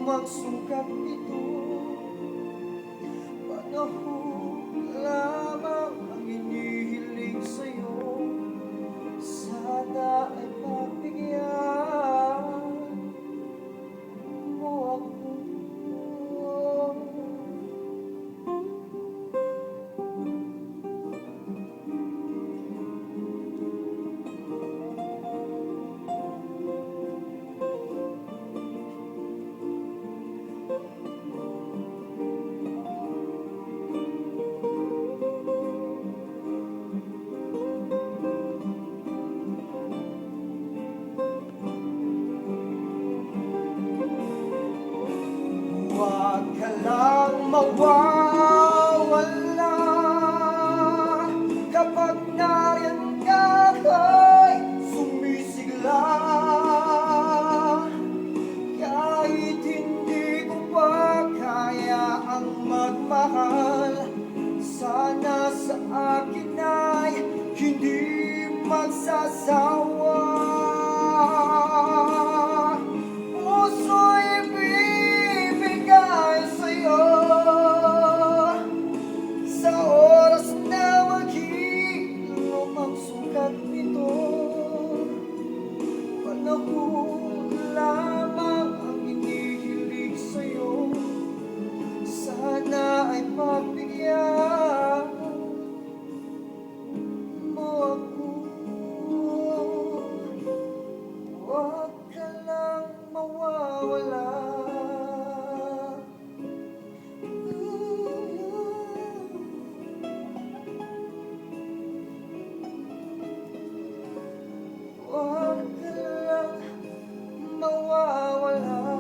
magsukat nito. Panahon lamang ang inihiling sa'yo. Sana ay pagbigyan mo ako. Huwag ka lang mawawala kapag nariyan ka ay sumisigla. Kahit hindi ko pa kaya ang magmahal, sana sa akin ay hindi magsasawa. Sa oras na maghilom ang sukat nito, panahon lamang ang inihilig sa'yo. Sana ay pagbigyan mo ako. Huwag ka lang mawawala. Huwag ka lang mawawala.